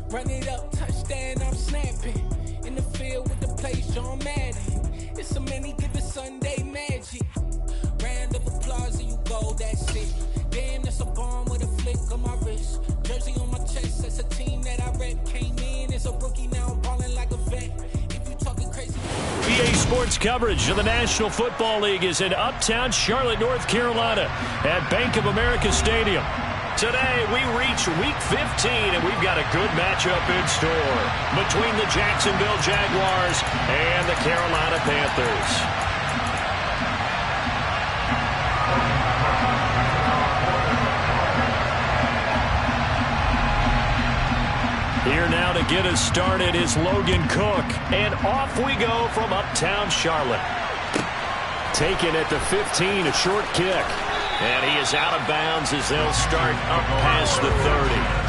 Run it up, touchdown, I'm snapping. In the field with the place, John Madden. It's a many given Sunday magic. Round of applause and you go, that's it. Damn, that's a bomb with a flick on my wrist. Jersey on my chest, that's a team that I rep. Came in as a rookie, now I'm balling like a vet. If you talking crazy. EA Sports coverage of the National Football League is in Uptown Charlotte, North Carolina at Bank of America Stadium. Today, we reach Week 15, and we've got a good matchup in store between the Jacksonville Jaguars and the Carolina Panthers. Here now to get us started is Logan Cook. And off we go from Uptown Charlotte. Taken at the 15, a short kick. And he is out of bounds as they'll start up past the 30.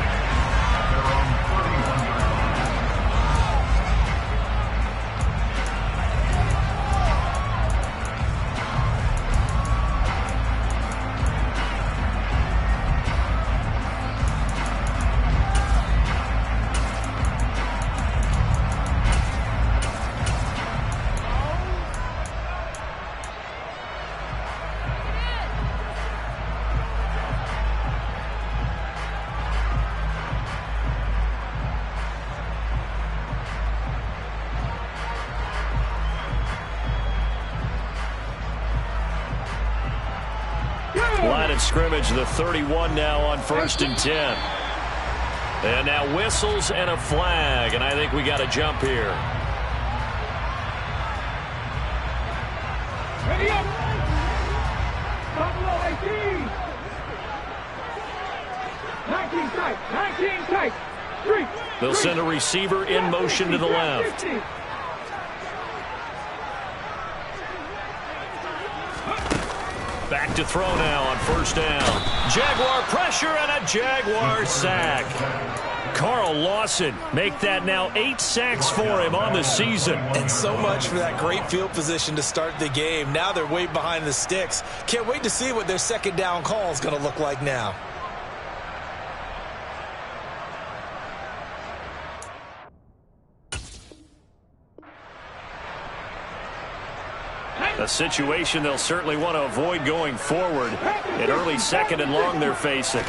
Line of scrimmage, the 31 now on 1st and 10. And now whistles and a flag, and I think we got a jump here. Ready up! Buffalo 18! 19 tight! 19 tight! 3! They'll send a receiver in motion to the left. Back to throw now on 1st down. Jaguar pressure and a Jaguar sack. Carl Lawson make that now 8 sacks for him on the season. And so much for that great field position to start the game. Now they're way behind the sticks. Can't wait to see what their 2nd down call is going to look like now. A situation they'll certainly want to avoid going forward. At early 2nd and long they're facing.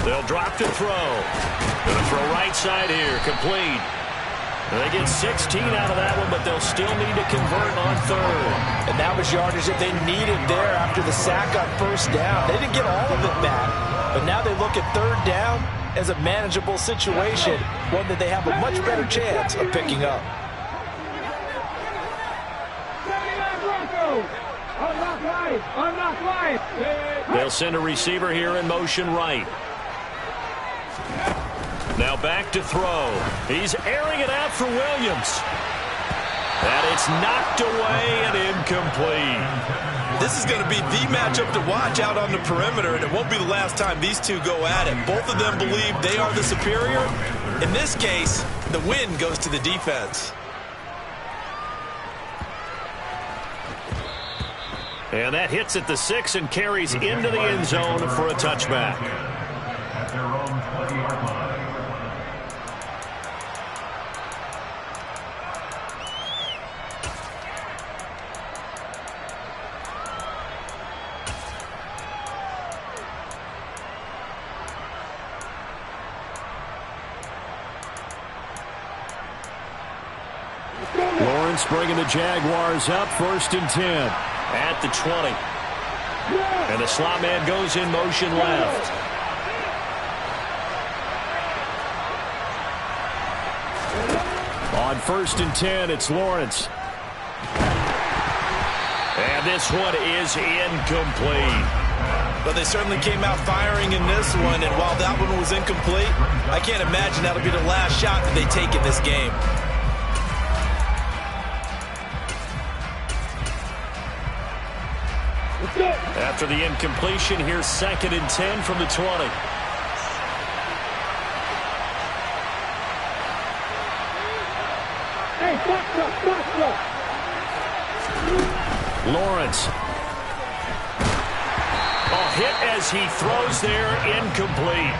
They'll drop to throw. Going to throw right side here. Complete. They get 16 out of that one, but they'll still need to convert on 3rd. And that was yardage that they needed there after the sack on 1st down. They didn't get all of it back, but now they look at 3rd down as a manageable situation, one that they have a much better chance of picking up. They'll send a receiver here in motion right. Now back to throw. He's airing it out for Williams. And it's knocked away and incomplete. This is going to be the matchup to watch out on the perimeter, and it won't be the last time these two go at it. Both of them believe they are the superior. In this case, the win goes to the defense. And that hits at the 6 and carries into the end zone for a touchback. Lawrence bringing the Jaguars up 1st and 10. At the 20. And the slot man goes in motion left. On 1st and 10, it's Lawrence. And this one is incomplete. But they certainly came out firing in this one, and while that one was incomplete, I can't imagine that'll be the last shot that they take in this game. After the incompletion, here's 2nd and 10 from the 20. Hey, stop. Lawrence. A hit as he throws there, incomplete.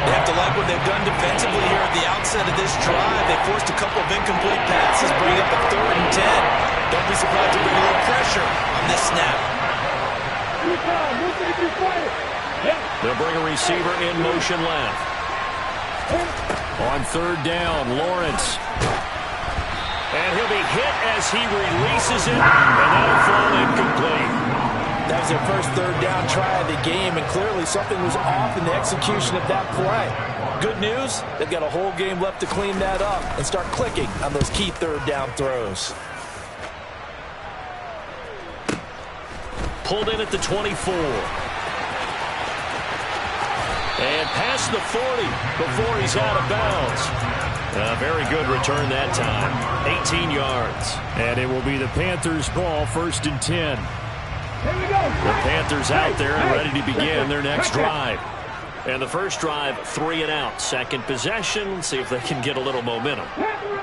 They have to like what they've done defensively here at the outset of this drive. They forced a couple of incomplete passes, bring up a 3rd and 10. Don't be surprised to bring a little pressure on this snap. They'll bring a receiver in motion left. On 3rd down, Lawrence. And he'll be hit as he releases it, and that'll fall incomplete. That was their first 3rd down try of the game, and clearly something was off in the execution of that play. Good news, they've got a whole game left to clean that up and start clicking on those key 3rd down throws. Pulled in at the 24. And past the 40 before he's out of bounds. A very good return that time. 18 yards. And it will be the Panthers' ball, 1st and 10. The Panthers out there and ready to begin their next drive. And the first drive, 3 and out. Second possession, see if they can get a little momentum.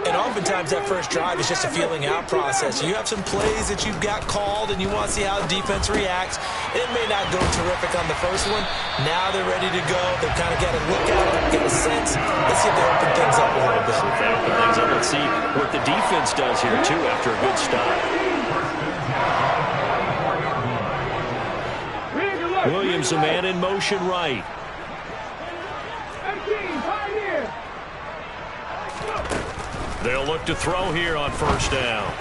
And oftentimes that first drive is just a feeling out process. You have some plays that you've got called and you want to see how the defense reacts. It may not go terrific on the first one. Now they're ready to go. They've kind of got to look at it, get a sense. Let's see if they open things up a little bit. If they open things up, let's see what the defense does here, too, after a good start. Williams, a man in motion right. They'll look to throw here on 1st down.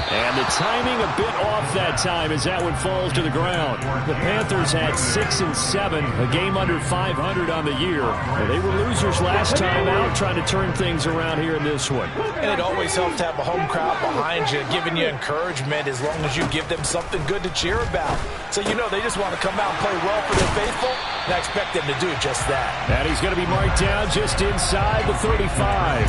And the timing a bit off that time as that one falls to the ground. The Panthers had 6 and 7, a game under 500 on the year. And they were losers last time out, trying to turn things around here in this one. And it always helps to have a home crowd behind you, giving you encouragement as long as you give them something good to cheer about. So you know they just want to come out and play well for their faithful, and I expect them to do just that. And he's going to be marked down just inside the 35.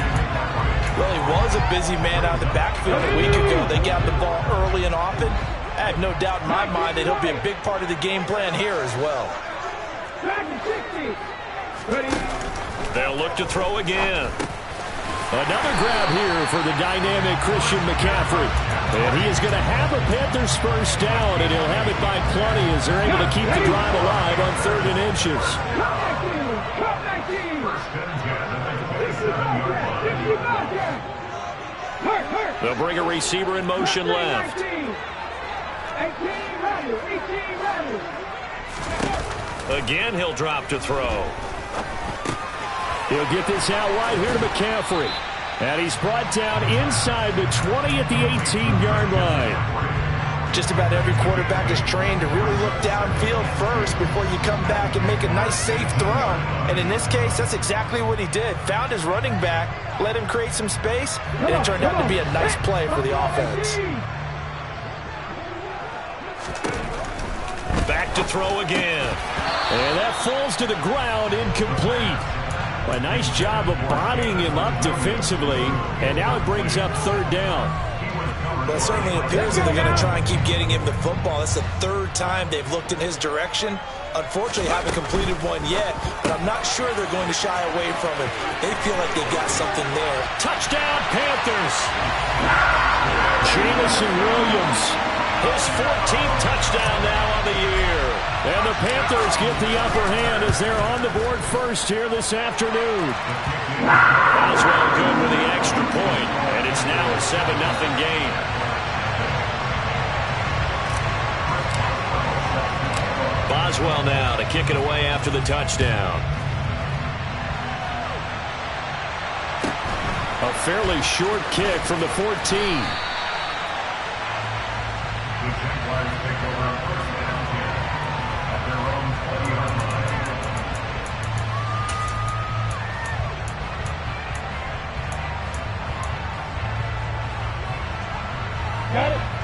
Well, he was a busy man out of the backfield a week ago. They got the ball early and often. I have no doubt in my mind that he'll be a big part of the game plan here as well. They'll look to throw again. Another grab here for the dynamic Christian McCaffrey. And he is going to have a Panthers first down, and he'll have it by plenty as they're able to keep the drive alive on 3rd and inches. They'll bring a receiver in motion left. Again, he'll drop to throw. He'll get this out wide here to McCaffrey. And he's brought down inside the 20 at the 18-yard line. Just about every quarterback is trained to really look downfield first before you come back and make a nice, safe throw. And in this case, that's exactly what he did. Found his running back, let him create some space, and it turned out to be a nice play for the offense. Back to throw again. And that falls to the ground, incomplete. A nice job of bodying him up defensively, and now it brings up 3rd down. Well, it certainly appears that they're going to try and keep getting him the football. It's the 3rd time they've looked in his direction. Unfortunately, haven't completed one yet, but I'm not sure they're going to shy away from it. They feel like they've got something there. Touchdown, Panthers! Jamison Williams, his 14th touchdown now on the year. And the Panthers get the upper hand as they're on the board first here this afternoon. Boswell good with the extra point, and it's now a 7-0 game. Boswell now to kick it away after the touchdown. A fairly short kick from the 14.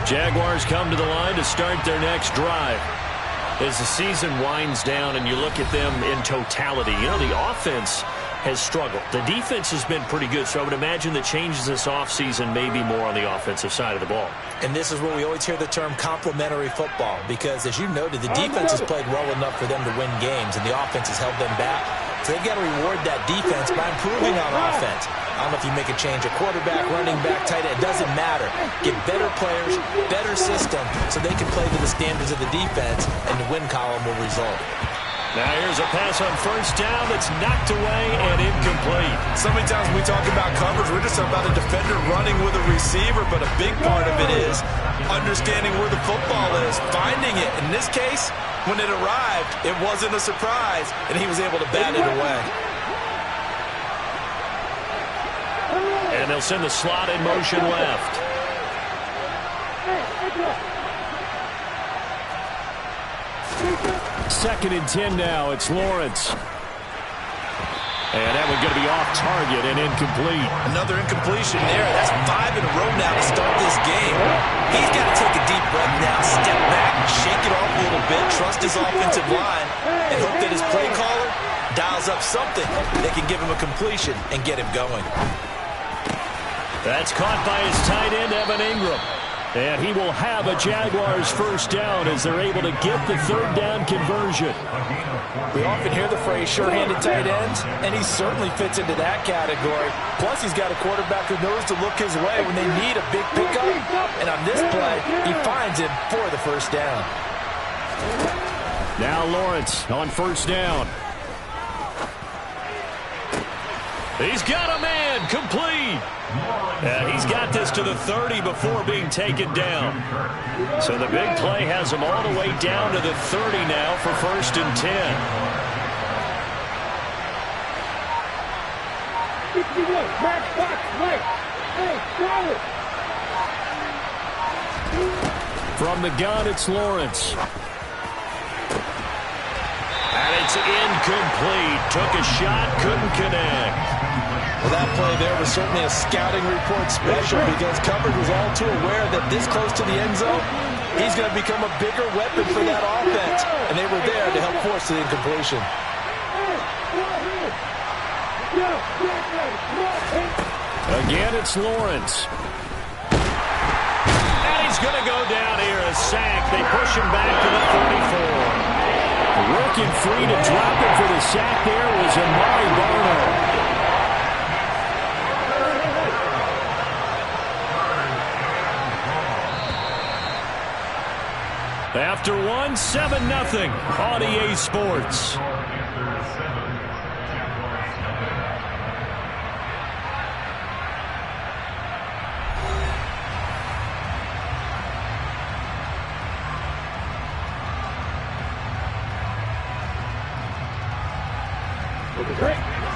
Jaguars come to the line to start their next drive. As the season winds down and you look at them in totality, you know, the offense has struggled. The defense has been pretty good, so I would imagine the changes this offseason may be more on the offensive side of the ball. And this is where we always hear the term complementary football, because as you noted, the defense has played well enough for them to win games, and the offense has held them back. So they've got to reward that defense by improving on offense. I don't know if you make a change at quarterback, running back, tight end. It doesn't matter. Get better players, better system, so they can play to the standards of the defense, and the win column will result. Now here's a pass on first down that's knocked away and incomplete. So many times when we talk about coverage, we're just about a defender running with a receiver, but a big part of it is understanding where the football is, finding it. In this case, when it arrived, it wasn't a surprise, and he was able to bat it away. And they'll send the slot in motion left. Second and 10 now. It's Lawrence. And that one's going to be off target and incomplete. Another incompletion there. That's 5 in a row now to start this game. He's got to take a deep breath now, step back, shake it off a little bit, trust his offensive line, and hope that his play caller dials up something that can give him a completion and get him going. That's caught by his tight end, Evan Ingram. And he will have a Jaguars first down as they're able to get the third down conversion. We often hear the phrase sure-handed tight ends, and he certainly fits into that category. Plus, he's got a quarterback who knows to look his way when they need a big pickup. And on this play, he finds him for the first down. Now Lawrence on first down. He's got a man, complete. And he's got this to the 30 before being taken down. So the big play has him all the way down to the 30 now for first and 10. From the gun, it's Lawrence. And it's incomplete. Took a shot, couldn't connect. Well, that play there was certainly a scouting report special because coverage was all too aware that this close to the end zone, he's going to become a bigger weapon for that offense. And they were there to help force the incompletion. Again, it's Lawrence. And he's going to go down here, a sack. They push him back to the 34. Working free to drop it for the sack there was Amari Barno. After one, 7-0 on EA Sports.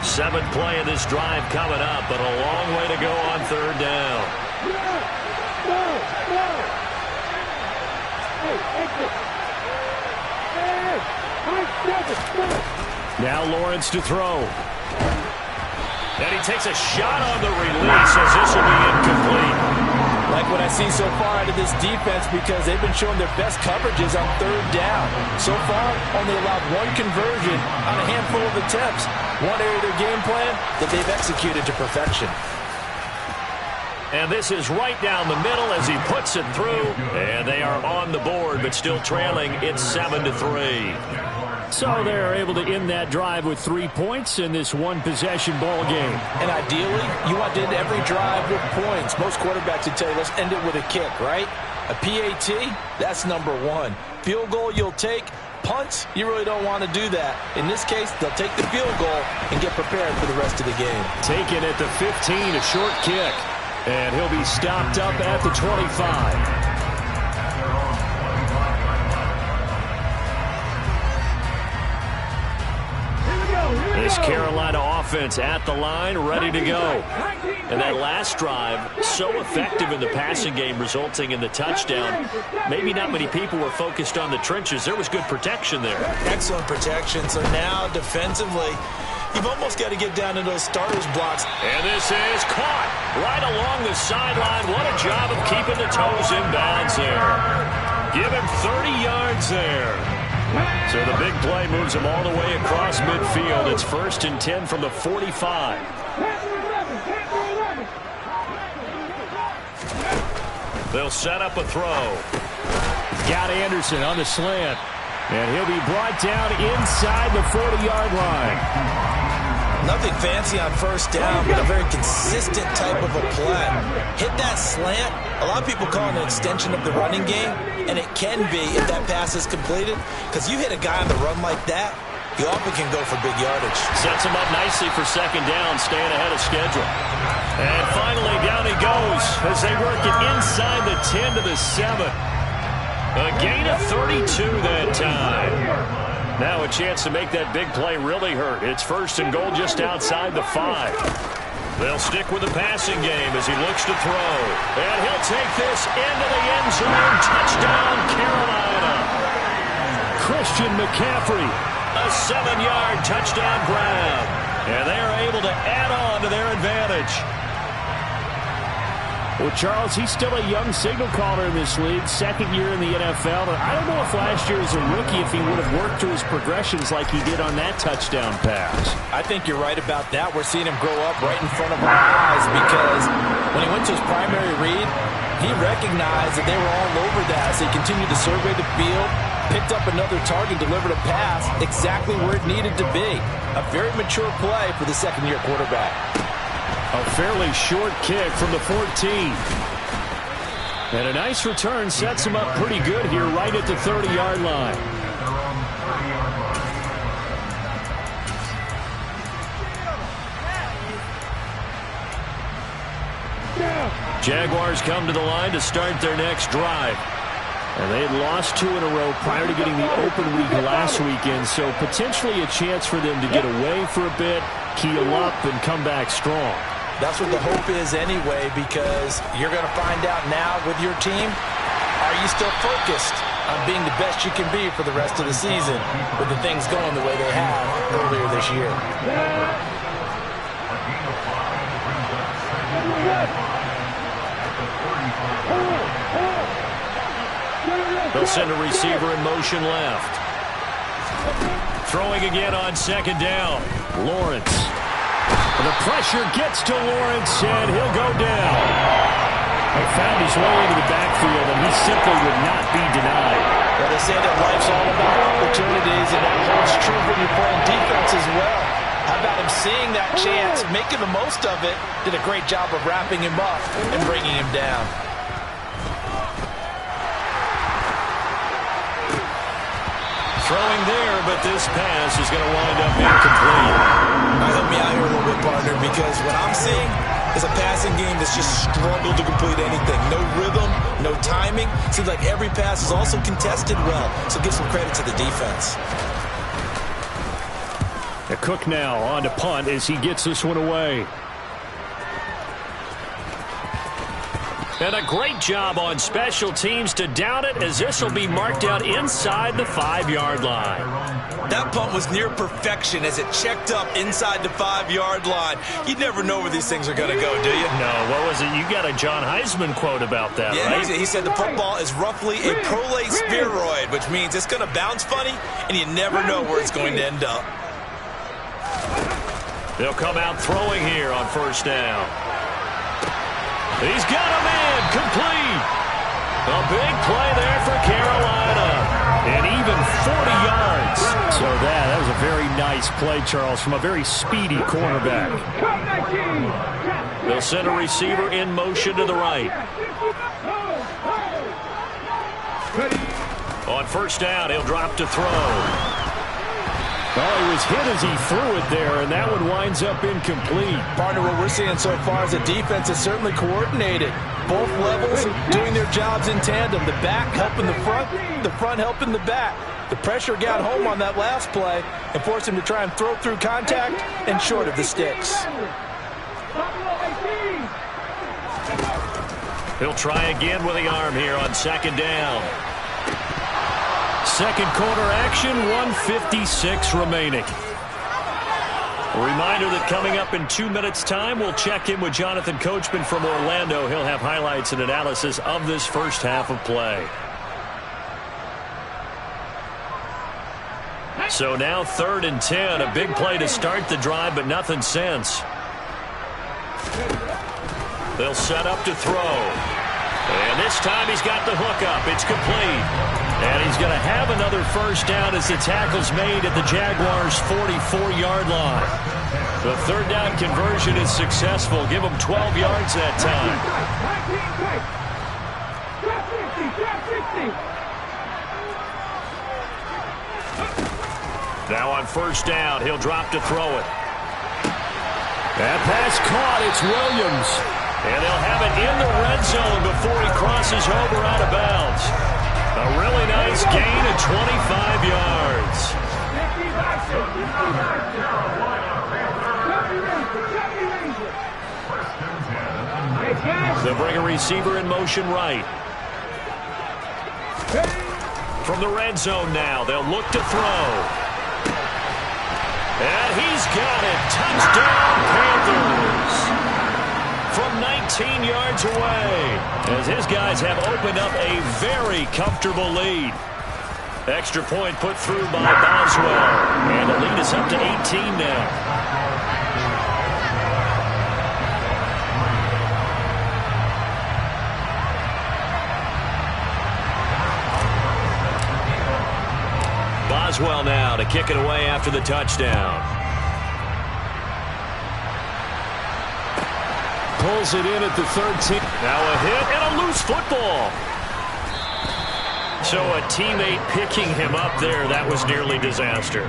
Seventh play of this drive coming up, but a long way to go on third down. Now Lawrence to throw. And he takes a shot on the release as this will be incomplete. Like what I see so far out of this defense because they've been showing their best coverages on third down. So far, only allowed one conversion on a handful of attempts. One area of their game plan that they've executed to perfection. And this is right down the middle as he puts it through. And they are on the board, but still trailing. It's 7-3. So they're able to end that drive with 3 points in this one-possession ball game. And ideally, you want to end every drive with points. Most quarterbacks would tell you, let's end it with a kick, right? A PAT, that's number one. Field goal you'll take. Punts, you really don't want to do that. In this case, they'll take the field goal and get prepared for the rest of the game. Taken at the 15, a short kick. And he'll be stopped up at the 25. This Carolina offense at the line, ready to go. And that last drive, so effective in the passing game, resulting in the touchdown. Maybe not many people were focused on the trenches. There was good protection there. Excellent protection. So now, defensively, you've almost got to get down to those starters blocks. And this is caught right along the sideline. What a job of keeping the toes in bounds there. Give him 30 yards there. So the big play moves him all the way across midfield. It's first and 10 from the 45. They'll set up a throw. Got Anderson on the slant. And he'll be brought down inside the 40-yard line. Nothing fancy on first down, but a very consistent type of a play. Hit that slant. A lot of people call it an extension of the running game, and it can be if that pass is completed. Because you hit a guy on the run like that, He often can go for big yardage. Sets him up nicely for second down, staying ahead of schedule. And finally, down he goes as they work it inside the 10 to the 7. A gain of 32 that time. Now a chance to make that big play really hurt. It's first and goal just outside the 5. They'll stick with the passing game as he looks to throw. And he'll take this into the end zone. Touchdown, Carolina. Christian McCaffrey, a 7-yard touchdown grab. And they are able to add on to their advantage. Well, Charles, he's still a young signal caller in this league, second year in the NFL. But I don't know if last year as a rookie, if he would have worked through his progressions like he did on that touchdown pass. I think you're right about that. We're seeing him grow up right in front of our eyes because when he went to his primary read, he recognized that they were all over that. So he continued to survey the field, picked up another target, delivered a pass exactly where it needed to be. A very mature play for the second-year quarterback. A fairly short kick from the 14. And a nice return sets him up pretty good here right at the 30-yard line. Jaguars come to the line to start their next drive. And they had lost 2 in a row prior to getting the open week last weekend, so potentially a chance for them to get away for a bit, keel up, and come back strong. That's what the hope is anyway, because you're going to find out now with your team, are you still focused on being the best you can be for the rest of the season with the things going the way they have earlier this year? They'll send a receiver in motion left. Throwing again on second down. Lawrence. The pressure gets to Lawrence, and he'll go down. He found his way into the backfield, and he simply would not be denied. Well, they say that life's all about opportunities, and that holds true when you're playing defense as well. How about him seeing that chance, making the most of it, did a great job of wrapping him up and bringing him down. Throwing there, but this pass is going to wind up incomplete. Help me out here a little bit, partner, because what I'm seeing is a passing game that's just struggled to complete anything. No rhythm, no timing. Seems like every pass is also contested well, so give some credit to the defense. Cook now on to punt as he gets this one away. And a great job on special teams to down it, as this will be marked out inside the 5-yard line. That punt was near perfection as it checked up inside the 5-yard line. You never know where these things are going to go, do you? No, what was it? You got a John Heisman quote about that, right? He said the football is roughly a prolate spheroid, which means it's going to bounce funny, and you never know where it's going to end up. They'll come out throwing here on first down. He's got him in, complete. A big play there for Carolina. And even 40 yards. So that was a very nice play, Charles, from a very speedy cornerback. They'll send a receiver in motion to the right. On first down, he'll drop to throw. Oh, he was hit as he threw it there, and that one winds up incomplete. Partner, what we're seeing so far is the defense is certainly coordinated. Both levels doing their jobs in tandem. The back helping the front helping the back. The pressure got home on that last play and forced him to try and throw through contact and short of the sticks. He'll try again with the arm here on second down. Second quarter action, 1:56 remaining. A reminder that coming up in 2 minutes' time, we'll check in with Jonathan Coachman from Orlando. He'll have highlights and analysis of this first half of play. So now 3rd and 10, a big play to start the drive, but nothing since. They'll set up to throw. And this time he's got the hook up. It's complete. And he's going to have another first down as the tackle's made at the Jaguars' 44-yard line. The 3rd down conversion is successful. Give him 12 yards that time. Now on first down, he'll drop to throw it. That pass caught. It's Williams. And they'll have it in the red zone before he crosses over out of bounds. A really nice gain of 25 yards. They'll bring a receiver in motion right. From the red zone now, they'll look to throw. And he's got it. Touchdown, Panthers. From 19 yards away, as his guys have opened up a very comfortable lead. Extra point put through by Boswell. And the lead is up to 18 now. Boswell now to kick it away after the touchdown. Pulls it in at the 13. Now a hit and a loose football. So a teammate picking him up there, that was nearly disaster.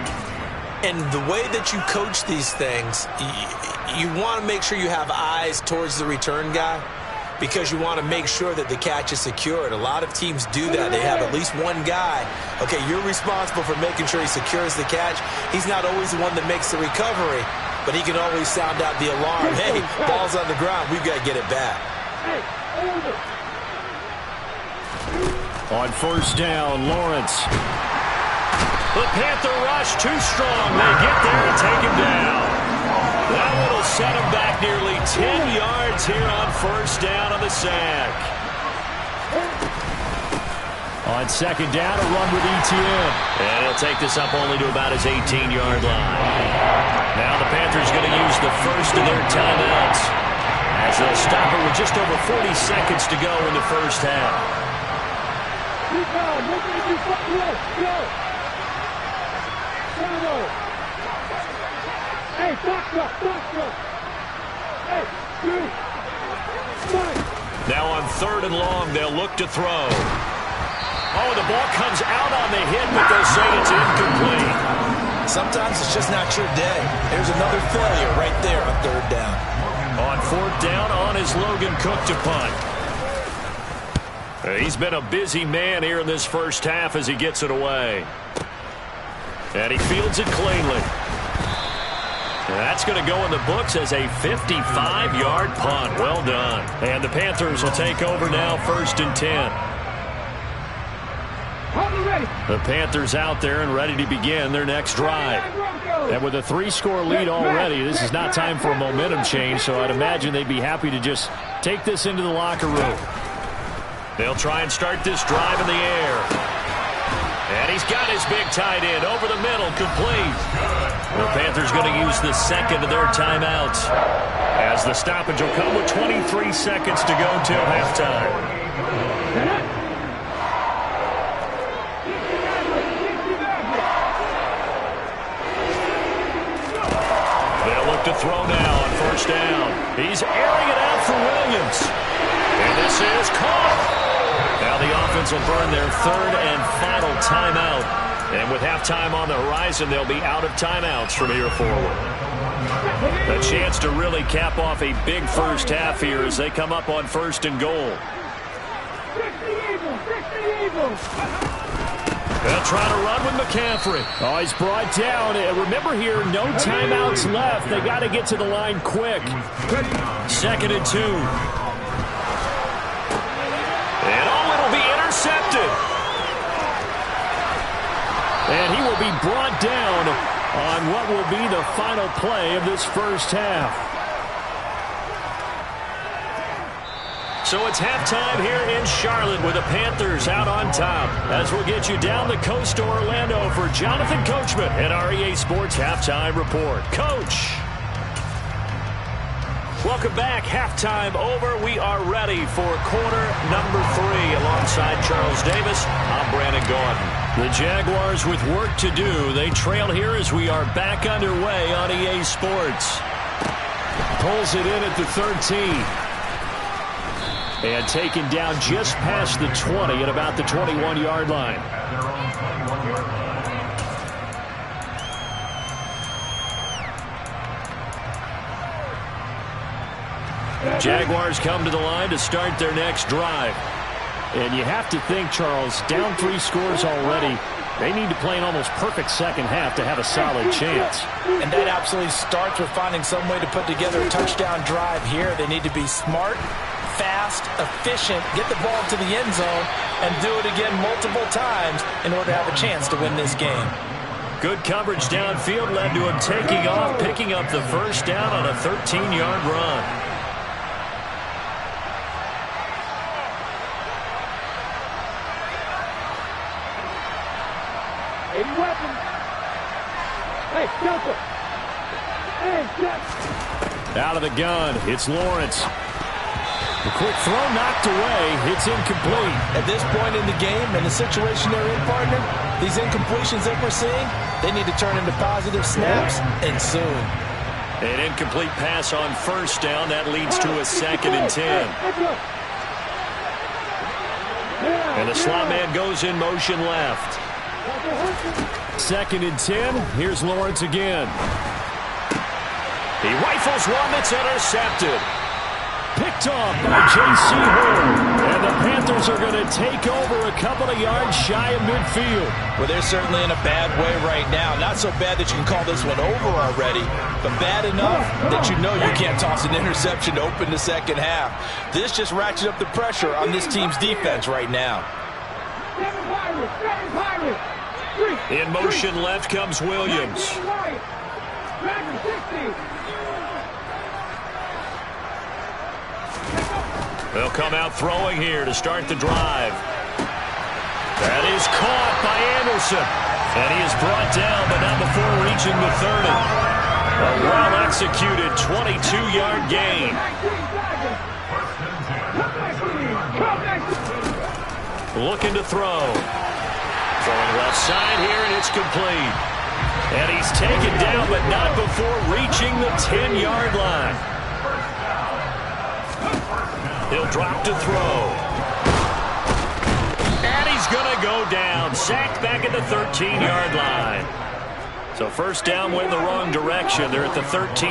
And the way that you coach these things, you want to make sure you have eyes towards the return guy, because you want to make sure that the catch is secured. A lot of teams do that. They have at least one guy. Okay, you're responsible for making sure he secures the catch. He's not always the one that makes the recovery, but he can always sound out the alarm. Hey, ball's on the ground. We've got to get it back. On first down, Lawrence. The Panther rush too strong. They get there and take him down. That one will set him back nearly 10 yards here on first down on the sack. On second down, a run with Etienne. And he'll take this up only to about his 18-yard line. Now the Panthers going to use the first of their timeouts, as they'll stop it with just over 40 seconds to go in the first half. Now on third and long, they'll look to throw. Oh, the ball comes out on the hit, but they'll say it's incomplete. Sometimes it's just not your day. There's another failure right there on third down. On fourth down, on is Logan Cook to punt. He's been a busy man here in this first half as he gets it away. And he fields it cleanly. And that's going to go in the books as a 55-yard punt. Well done. And the Panthers will take over now, 1st and 10. The Panthers out there and ready to begin their next drive. And with a 3-score lead already, this is not time for a momentum change, so I'd imagine they'd be happy to just take this into the locker room. They'll try and start this drive in the air. And he's got his big tight end over the middle, complete. The Panthers going to use the second of their timeouts, as the stoppage will come with 23 seconds to go till halftime. They'll look to throw now on first down. He's airing it out for Williams. And this is caught. Now the offense will burn their third and final timeout. And with halftime on the horizon, they'll be out of timeouts from here forward. A chance to really cap off a big first half here as they come up on 1st and goal. They'll try to run with McCaffrey. Oh, he's brought down. Remember here, no timeouts left. They got to get to the line quick. 2nd and 2. And oh, it'll be intercepted. And he will be brought down on what will be the final play of this first half. So it's halftime here in Charlotte with the Panthers out on top, as we'll get you down the coast to Orlando for Jonathan Coachman at our EA Sports Halftime Report. Coach. Welcome back. Halftime over. We are ready for quarter number 3. Alongside Charles Davis, I'm Brandon Gaudin. The Jaguars with work to do. They trail here as we are back underway on EA Sports. Pulls it in at the 13. And taken down just past the 20 at about the 21-yard line. Jaguars come to the line to start their next drive. And you have to think, Charles, down 3 scores already. They need to play an almost perfect second half to have a solid chance. And that absolutely starts with finding some way to put together a touchdown drive here. They need to be smart, fast, efficient, get the ball to the end zone, and do it again multiple times in order to have a chance to win this game. Good coverage downfield led to him taking off, picking up the first down on a 13-yard run. Weapon. Hey, Delta. Hey, Jeff. Out of the gun, it's Lawrence. The quick throw knocked away. It's incomplete. At this point in the game and the situation they're in, partner, these incompletions that we're seeing, they need to turn into positive snaps, and soon. An incomplete pass on first down. That leads to a 2nd and 10. And the slot man goes in motion left. 2nd and 10. Here's Lawrence again. He rifles one that's intercepted. Picked off by J.C. Horn. And the Panthers are going to take over a couple of yards shy of midfield. Well, they're certainly in a bad way right now. Not so bad that you can call this one over already, but bad enough that you know you can't toss an interception to open the second half. This just ratchets up the pressure on this team's defense right now. In motion left comes Williams. They'll come out throwing here to start the drive. That is caught by Anderson. And he is brought down, but not before reaching the 30. A well-executed 22-yard gain. Looking to throw. Throwing left side here, and it's complete. And he's taken down, but not before reaching the 10-yard line. He'll drop to throw. And he's going to go down. Sacked back at the 13-yard line. So first down went in the wrong direction. They're at the 13.